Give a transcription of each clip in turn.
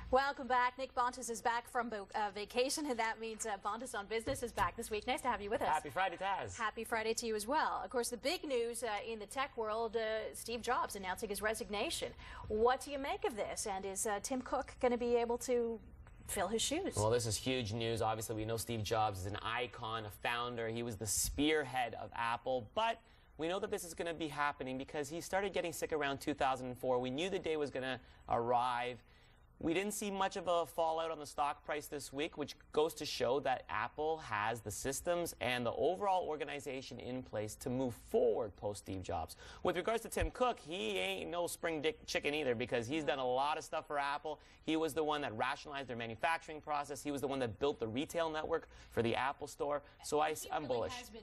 Welcome back. Nick Bontis is back from vacation, and that means Bontis on Business is back this week. Nice to have you with us. Happy Friday, Taz. Happy Friday to you as well. Of course, the big news in the tech world, Steve Jobs announcing his resignation. What do you make of this? And is Tim Cook going to be able to fill his shoes? Well, this is huge news. Obviously, we know Steve Jobs is an icon, a founder. He was the spearhead of Apple, but we know that this is going to be happening because he started getting sick around 2004. We knew the day was going to arrive. We didn't see much of a fallout on the stock price this week, which goes to show that Apple has the systems and the overall organization in place to move forward post Steve Jobs. With regards to Tim Cook, he ain't no spring chicken either because he's done a lot of stuff for Apple. He was the one that rationalized their manufacturing process. He was the one that built the retail network for the Apple Store. So I'm bullish. He has been,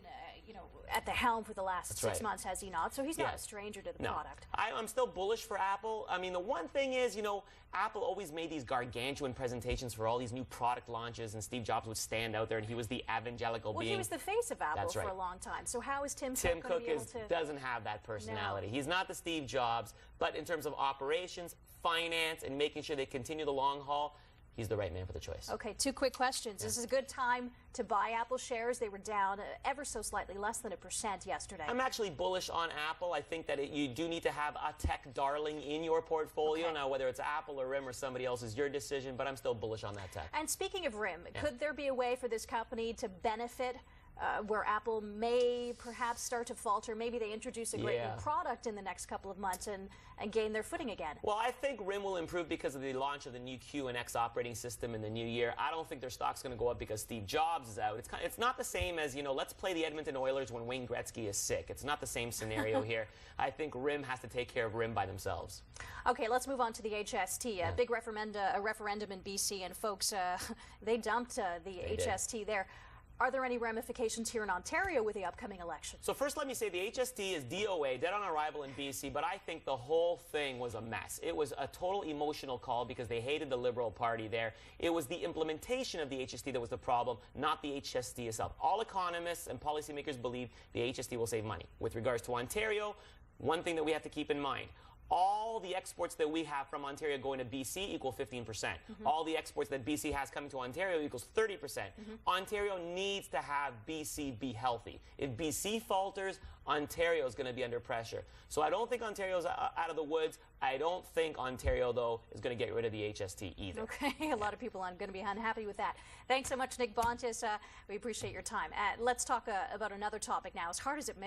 at the helm for the last 6 months, has he not? So he's not a stranger to the product. I'm still bullish for Apple. I mean, the one thing is, Apple always made these gargantuan presentations for all these new product launches, and Steve Jobs would stand out there, and he was the evangelical being. Well, he was the face of Apple for a long time. So how is Tim Cook going to be able to... doesn't have that personality. No. He's not the Steve Jobs, but in terms of operations, finance, and making sure they continue the long haul, he's the right man for the choice. Okay, 2 quick questions. This is a good time to buy Apple shares. They were down ever so slightly, less than 1% yesterday. I'm actually bullish on Apple. I think that you do need to have a tech darling in your portfolio. Now, whether it's Apple or RIM or somebody else is your decision, but I'm still bullish on that tech. And speaking of RIM, could there be a way for this company to benefit where Apple may perhaps start to falter? Maybe they introduce a great new product in the next couple of months and gain their footing again. Well, I think RIM will improve because of the launch of the new Q and X operating system in the new year. I don't think their stock's going to go up because Steve Jobs is out. It's not the same as, let's play the Edmonton Oilers when Wayne Gretzky is sick. It's not the same scenario here. I think RIM has to take care of RIM by themselves. Okay, let's move on to the HST. A big referendum in BC, and folks, they dumped the HST there. Are there any ramifications here in Ontario with the upcoming election? So first, let me say the HST is DOA, dead on arrival in BC, but I think the whole thing was a mess. It was a total emotional call because they hated the Liberal Party there. It was the implementation of the HST that was the problem, not the HST itself. All economists and policymakers believe the HST will save money. With regards to Ontario, one thing that we have to keep in mind, all the exports that we have from Ontario going to BC equal 15%. All the exports that BC has coming to Ontario equals 30%. Ontario needs to have BC be healthy. If BC falters, Ontario is going to be under pressure. So I don't think Ontario's out of the woods. I don't think Ontario, though, is going to get rid of the HST either. Okay, a lot of people are going to be unhappy with that. Thanks so much, Nick Bontis. We appreciate your time. Let's talk about another topic now. As hard as it may